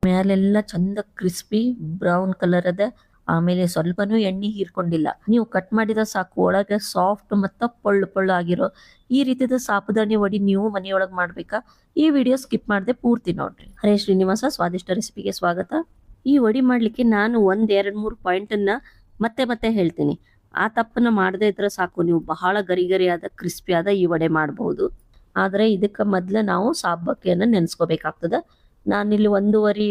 ಮ್ಯಾಲೆಲ್ಲ ಚಂದ crispy brown colour ಅದ. ಆಮೇಲೆ ಸ್ವಲ್ಪನೂ ಎಣ್ಣೆ ಹೀರ್ಕೊಂಡಿಲ್ಲ. ನೀವು ಕಟ್ ಮಾಡಿದ ಸಾಕು ಒಳಗೆ ಸಾಫ್ಟ್ ಮತ್ತ ಪೊಳ್ಳು ಪೊಳ್ಳು ಆಗಿರೋ ಈ ರೀತಿದ ಸಾಬುದಾನಿ ವಡಿ ನೀವು ಮನೆಯೊಳಗೆ ಮಾಡ್ಬೇಕಾ? ಈ ವಿಡಿಯೋ ಸ್ಕಿಪ್ ಮಾಡದೆ ಪೂರ್ತಿ ನೋಡ್ರಿ. ಹರೇ ಶ್ರೀನಿವಾಸ ಸ್ವಾದಿಷ್ಟ ರೆಸಿಪಿಗೆ ಸ್ವಾಗತ. ಈ ವಡಿ ಮಾಡ್ಲಿಕ್ಕೆ ನಾನು 1-2-3 ಪಾಯಿಂಟ್ ಅನ್ನ ಮತ್ತೆ ಮತ್ತೆ ಹೇಳ್ತೀನಿ. ಆ ತಪ್ಪನ್ನ ಮಾಡದೇ ಇದ್ರೆ ಸಾಕು, ನೀವು ಬಹಳ ಗರಿ ಗರಿಯಾದ ಕ್ರಿಸ್ಪಿ ಆದ ಈ ವಡೆ ಮಾಡಬಹುದು. ಆದ್ರೆ ಇದಕ್ಕೆ ಮೊದ್ಲು ನಾವು ಸಬ್ಬಕ್ಕಿಯನ್ನ ನೆನೆಸ್ಕೋಬೇಕಾಗ್ತದ. ನಾನಿಲ್ಲಿ 1.5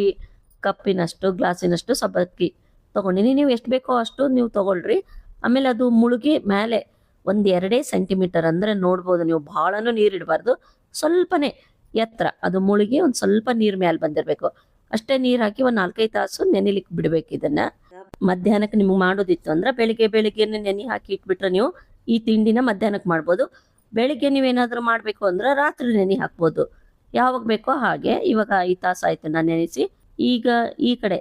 ಕಪ್ಪಿನಷ್ಟು ಗ್ಲಾಸಿನಷ್ಟು ಸಬ್ಬಕ್ಕಿ ತಗೊಂಡಿನಿ. ನೀವು ಎಷ್ಟು ಬೇಕೋ ಅಷ್ಟು ನೀವು ತಗೊಳ್ರಿ. ಆಮೇಲೆ ಅದು ಮುಳುಗಿ ಮೇಲೆ 1-2 ಸೆಂಟಿಮೀಟರ್ ಅಂದ್ರೆ ನೋಡ್ಬೋದು ನೀವು, ಬಹಳನೂ ನೀರ್ ಇಡಬಾರ್ದು, ಸ್ವಲ್ಪನೇ ಎತ್ತರ ಅದು ಮುಳುಗಿ ಒಂದ್ ಸ್ವಲ್ಪ ನೀರ್ ಮೇಲೆ ಬಂದಿರ್ಬೇಕು. ಅಷ್ಟೇ ನೀರ್ ಹಾಕಿ 4-5 ತಾಸು ನೆನೆಲಿಕ್ಕೆ ಬಿಡ್ಬೇಕು. ಇದನ್ನ ಮಧ್ಯಾಹ್ನಕ್ಕೆ ನಿಮ್ಗೆ ಮಾಡೋದಿತ್ತು ಅಂದ್ರೆ ಬೆಳಿಗ್ಗೆನೆ ನೆನೆ ಹಾಕಿ ಇಟ್ಬಿಟ್ರೆ ನೀವು ಈ ತಿಂಡಿನ ಮಧ್ಯಾಹ್ನಕ್ಕೆ ಮಾಡ್ಬೋದು. ಬೆಳಿಗ್ಗೆ ನೀವೇನಾದ್ರೂ ಮಾಡ್ಬೇಕು ಅಂದ್ರೆ ರಾತ್ರಿ ನೆನೆ ಹಾಕ್ಬೋದು, ಯಾವಾಗ ಬೇಕೋ ಹಾಗೆ. ಇವಾಗ 5 ತಾಸು ಆಯ್ತು ನಾನು ನೆನೆಸಿ. ಈಗ ಈ ಕಡೆ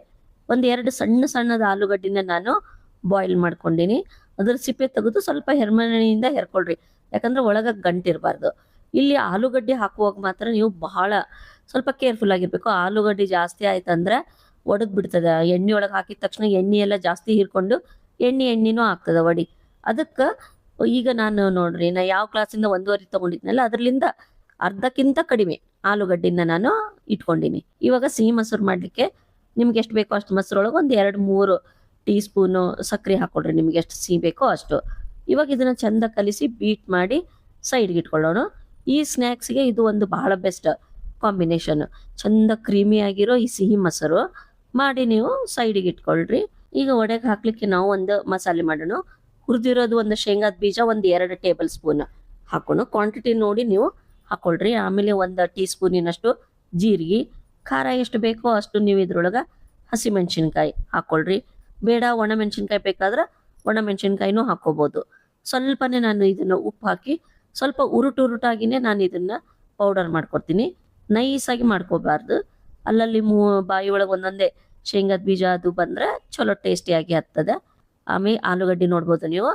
1-2 ಸಣ್ಣದ ಆಲೂಗಡ್ಡಿನ ನಾನು ಬಾಯ್ಲ್ ಮಾಡ್ಕೊಂಡಿನಿ. ಅದ್ರ ಸಿಪ್ಪೆ ತೆಗೆದು ಸ್ವಲ್ಪ ಹೆರ್ಮನೆಯಿಂದ ಹೆರ್ಕೊಳ್ರಿ, ಯಾಕಂದ್ರೆ ಒಳಗ ಗಂಟಿರಬಾರ್ದು. ಇಲ್ಲಿ ಆಲೂಗಡ್ಡೆ ಹಾಕುವಾಗ ಮಾತ್ರ ನೀವು ಬಹಳ ಸ್ವಲ್ಪ ಕೇರ್ಫುಲ್ ಆಗಿರ್ಬೇಕು. ಆಲೂಗಡ್ಡೆ ಜಾಸ್ತಿ ಆಯ್ತಂದ್ರೆ ಒಡೆದ್ ಬಿಡ್ತದ. ಎಣ್ಣೆ ಒಳಗೆ ಹಾಕಿದ ತಕ್ಷಣ ಎಣ್ಣೆ ಎಲ್ಲ ಜಾಸ್ತಿ ಹೀರ್ಕೊಂಡು ಎಣ್ಣೆನೂ ಆಗ್ತದ ವಡಿ. ಅದಕ್ಕೆ ಈಗ ನಾನು ನೋಡ್ರಿ, ನಾ ಯಾವ ಕ್ಲಾಸಿಂದ 1.5 ತಗೊಂಡಿದ್ನಲ್ಲ ಅದ್ರಲಿಂದ ಅರ್ಧಕ್ಕಿಂತ ಕಡಿಮೆ ಆಲೂಗಡ್ಡಿನ ನಾನು ಇಟ್ಕೊಂಡಿನಿ. ಇವಾಗ ಸಿಹಿ ಮೊಸರು ಮಾಡ್ಲಿಕ್ಕೆ ನಿಮ್ಗೆ ಎಷ್ಟು ಬೇಕೋ ಅಷ್ಟು ಮೊಸರೊಳಗೆ 1-2-3 ಟೀ ಸ್ಪೂನು ಸಕ್ಕರೆ ಹಾಕೊಳ್ರಿ, ನಿಮ್ಗೆ ಎಷ್ಟು ಸಿಹಿ ಬೇಕೋ ಅಷ್ಟು. ಇವಾಗ ಇದನ್ನ ಚಂದ ಕಲಿಸಿ ಬೀಟ್ ಮಾಡಿ ಸೈಡ್ಗೆ ಇಟ್ಕೊಳ್ಳೋಣ. ಈ ಸ್ನ್ಯಾಕ್ಸ್ಗೆ ಇದು ಒಂದು ಬಹಳ ಬೆಸ್ಟ್ ಕಾಂಬಿನೇಷನ್. ಚಂದ ಕ್ರೀಮಿ ಆಗಿರೋ ಈ ಸಿಹಿ ಮೊಸರು ಮಾಡಿ ನೀವು ಸೈಡಿಗೆ ಇಟ್ಕೊಳ್ರಿ. ಈಗ ಒಡೆಗೆ ಹಾಕ್ಲಿಕ್ಕೆ ನಾವು ಒಂದು ಮಸಾಲೆ ಮಾಡೋಣ. ಹುರಿದಿರೋದು ಒಂದು ಶೇಂಗಾದ ಬೀಜ 1-2 ಟೇಬಲ್ ಸ್ಪೂನ್ ಹಾಕೋಣ. ಕ್ವಾಂಟಿಟಿ ನೋಡಿ ನೀವು ಹಾಕೊಳ್ರಿ. ಆಮೇಲೆ 1 ಟೀ ಸ್ಪೂನಿನಷ್ಟು ಜೀರಿಗೆ, ಖಾರ ಎಷ್ಟು ಬೇಕೋ ಅಷ್ಟು ನೀವು ಇದ್ರೊಳಗೆ ಹಸಿಮೆಣಸಿನ್ಕಾಯಿ ಹಾಕೊಳ್ರಿ. ಬೇಡ ಒಣಮೆಣಸಿನ್ಕಾಯಿ ಬೇಕಾದ್ರೆ ಒಣಮೆಣಸಿನ್ಕಾಯಿನೂ ಹಾಕೋಬಹುದು. ಸ್ವಲ್ಪನೇ ನಾನು ಇದನ್ನ ಉಪ್ಪು ಹಾಕಿ ಸ್ವಲ್ಪ ಉರುಟಾಗಿನೇ ನಾನು ಇದನ್ನ ಪೌಡರ್ ಮಾಡ್ಕೊಡ್ತೀನಿ. ನೈಸಾಗಿ ಮಾಡ್ಕೋಬಾರ್ದು. ಅಲ್ಲಲ್ಲಿ ಬಾಯಿ ಒಳಗೆ ಒಂದೊಂದೇ ಶೇಂಗಾದ ಬೀಜ ಅದು ಬಂದ್ರೆ ಚಲೋ ಟೇಸ್ಟಿಯಾಗಿ ಹತ್ತದ. ಆಮೇಲೆ ಆಲೂಗಡ್ಡೆ ನೋಡ್ಬೋದು ನೀವು,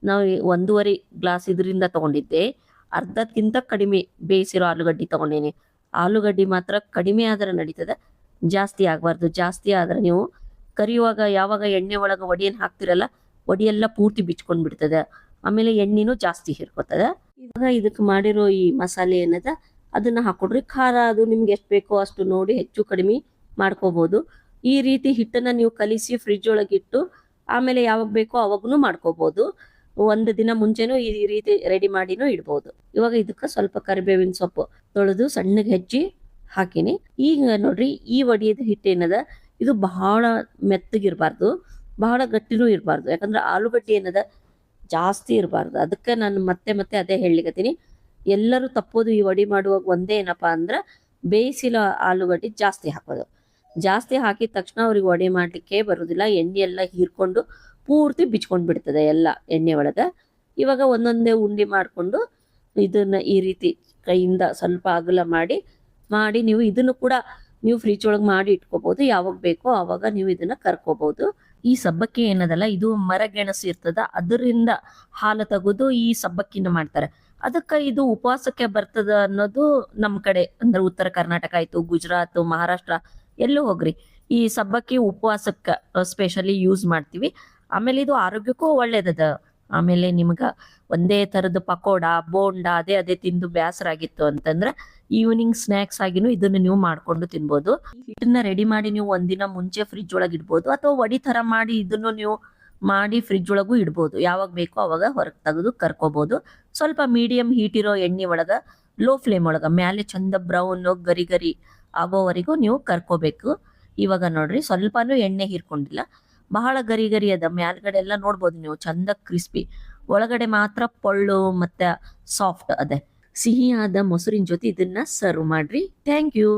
ನಾವು 1.5 ಗ್ಲಾಸ್ ಇದರಿಂದ ತಗೊಂಡಿದ್ದೆ. ಅರ್ಧಕ್ಕಿಂತ ಕಡಿಮೆ ಬೇಯಿಸಿರೋ ಆಲೂಗಡ್ಡೆ ತಗೊಂಡೇನಿ. ಆಲೂಗಡ್ಡೆ ಮಾತ್ರ ಕಡಿಮೆ ಆದ್ರೆ ನಡೀತದೆ, ಜಾಸ್ತಿ ಆಗಬಾರ್ದು. ಜಾಸ್ತಿ ಆದ್ರೆ ನೀವು ಕರಿಯುವಾಗ ಯಾವಾಗ ಎಣ್ಣೆ ಒಳಗೆ ವಡಿಯನ್ನು ಹಾಕ್ತಿರಲ್ಲ, ವಡಿಯೆಲ್ಲ ಪೂರ್ತಿ ಬಿಚ್ಕೊಂಡ್ ಬಿಡ್ತದೆ. ಆಮೇಲೆ ಎಣ್ಣೆನೂ ಜಾಸ್ತಿ ಹಿರ್ಕೋತದೆ. ಇವಾಗ ಇದಕ್ಕೆ ಮಾಡಿರೋ ಈ ಮಸಾಲೆ ಏನದ ಅದನ್ನ ಹಾಕೊಡ್ರಿ. ಖಾರ ಅದು ನಿಮ್ಗೆ ಎಷ್ಟು ಬೇಕೋ ಅಷ್ಟು ನೋಡಿ ಹೆಚ್ಚು ಕಡಿಮೆ ಮಾಡ್ಕೋಬಹುದು. ಈ ರೀತಿ ಹಿಟ್ಟನ್ನ ನೀವು ಕಲಿಸಿ ಫ್ರಿಜ್ ಒಳಗಿಟ್ಟು ಆಮೇಲೆ ಯಾವಾಗ ಬೇಕೋ ಅವಾಗೂ ಮಾಡ್ಕೋಬಹುದು. 1 ದಿನ ಮುಂಚೆನೂ ಈ ರೀತಿ ರೆಡಿ ಮಾಡಿನೂ ಇಡ್ಬೋದು. ಇವಾಗ ಇದಕ್ಕೆ ಸ್ವಲ್ಪ ಕರಿಬೇವಿನ ಸೊಪ್ಪು ತೊಳೆದು ಸಣ್ಣಗೆ ಹೆಚ್ಚಿ ಹಾಕಿನಿ. ಈಗ ನೋಡ್ರಿ, ಈ ವಡಿಯದ ಹಿಟ್ಟೇನದ ಇದು ಬಹಳ ಮೆತ್ತಗಿರ್ಬಾರ್ದು, ಬಹಳ ಗಟ್ಟಿನೂ ಇರಬಾರ್ದು. ಯಾಕಂದ್ರೆ ಆಲೂಗಡ್ಡೆ ಏನದ ಜಾಸ್ತಿ ಇರಬಾರ್ದು. ಅದಕ್ಕೆ ನಾನು ಮತ್ತೆ ಅದೇ ಹೇಳಿಕತ್ತೀನಿ. ಎಲ್ಲರೂ ತಪ್ಪೋದು ಈ ವಡಿ ಮಾಡುವಾಗ ಒಂದೇ ಏನಪ್ಪಾ ಅಂದ್ರೆ ಬೇಯಿಸಿದ ಆಲೂಗಡ್ಡೆ ಜಾಸ್ತಿ ಹಾಕೋದು. ಜಾಸ್ತಿ ಹಾಕಿದ ತಕ್ಷಣ ಅವ್ರಿಗೆ ವಡೆ ಮಾಡ್ಲಿಕ್ಕೆ ಬರುದಿಲ್ಲ. ಎಣ್ಣೆ ಎಲ್ಲ ಹೀರ್ಕೊಂಡು ಪೂರ್ತಿ ಬಿಚ್ಕೊಂಡ್ ಬಿಡ್ತದೆ ಎಲ್ಲ ಎಣ್ಣೆ ಒಳಗೆ. ಇವಾಗ ಒಂದೊಂದೇ ಉಂಡೆ ಮಾಡಿಕೊಂಡು ಇದನ್ನ ಈ ರೀತಿ ಕೈಯಿಂದ ಸ್ವಲ್ಪ ಅಗಲ ಮಾಡಿ ನೀವು ಇದನ್ನು ಕೂಡ ನೀವು ಫ್ರಿಜ್ ಒಳಗೆ ಮಾಡಿ ಇಟ್ಕೋಬಹುದು. ಯಾವಾಗ ಬೇಕೋ ಆವಾಗ ನೀವು ಇದನ್ನ ಕರ್ಕೋಬಹುದು. ಈ ಸಬ್ಬಕ್ಕಿ ಏನದಲ್ಲ, ಇದು ಮರಗೆಣಸು ಇರ್ತದ, ಅದರಿಂದ ಹಾಲು ತೆಗೆದು ಈ ಸಬ್ಬಕ್ಕಿನ ಮಾಡ್ತಾರೆ. ಅದಕ್ಕೆ ಇದು ಉಪವಾಸಕ್ಕೆ ಬರ್ತದ ಅನ್ನೋದು ನಮ್ ಕಡೆ ಅಂದ್ರೆ ಉತ್ತರ ಕರ್ನಾಟಕ ಆಯ್ತು, ಗುಜರಾತ್, ಮಹಾರಾಷ್ಟ್ರ ಎಲ್ಲೂ ಹೋಗ್ರಿ, ಈ ಸಬ್ಬಕ್ಕಿ ಉಪವಾಸಕ್ಕೆ ಸ್ಪೆಷಲಿ ಯೂಸ್ ಮಾಡ್ತೀವಿ. ಆಮೇಲೆ ಇದು ಆರೋಗ್ಯಕ್ಕೂ ಒಳ್ಳೇದದ. ಆಮೇಲೆ ನಿಮ್ಗ ಒಂದೇ ತರದ ಪಕೋಡ ಬೋಂಡ ಅದೇ ತಿಂದು ಬೇಸರ ಆಗಿತ್ತು ಅಂತಂದ್ರೆ ಈವ್ನಿಂಗ್ ಸ್ನಾಕ್ಸ್ ಆಗಿನೂ ಇದನ್ನ ನೀವು ಮಾಡ್ಕೊಂಡು ತಿನ್ಬೋದು. ಇದನ್ನ ರೆಡಿ ಮಾಡಿ ನೀವು 1 ದಿನ ಮುಂಚೆ ಫ್ರಿಜ್ ಒಳಗೆ ಇಡ್ಬೋದು, ಅಥವಾ ವಡಿ ತರ ಮಾಡಿ ಇದನ್ನು ನೀವು ಮಾಡಿ ಫ್ರಿಜ್ ಒಳಗೂ ಇಡ್ಬೋದು. ಯಾವಾಗ ಬೇಕೋ ಅವಾಗ ಹೊರಗೆ ತೆಗೆದು ಕರ್ಕೋಬಹುದು. ಸ್ವಲ್ಪ ಮೀಡಿಯಂ ಹೀಟ್ ಇರೋ ಎಣ್ಣೆ ಒಳಗ ಲೋ ಫ್ಲೇಮ್ ಒಳಗ ಮ್ಯಾಲೆ ಚಂದ ಬ್ರೌನ್ ಗರಿ ಆಗೋವರೆಗೂ ನೀವು ಕರ್ಕೋಬೇಕು. ಇವಾಗ ನೋಡ್ರಿ, ಸ್ವಲ್ಪನೂ ಎಣ್ಣೆ ಹೀರ್ಕೊಂಡಿಲ್ಲ, ಬಹಳ ಗರಿ ಅದ. ಮ್ಯಾಲ್ಗಡೆ ಎಲ್ಲ ನೋಡ್ಬೋದು ನೀವು ಚಂದ ಕ್ರಿಸ್ಪಿ, ಒಳಗಡೆ ಮಾತ್ರ ಪೊಳ್ಳು ಮತ್ತೆ ಸಾಫ್ಟ್ ಅದೇ. ಸಿಹಿಯಾದ ಮೊಸರಿನ ಜೊತೆ ಇದನ್ನ ಸರ್ವ್ ಮಾಡ್ರಿ. Thank you.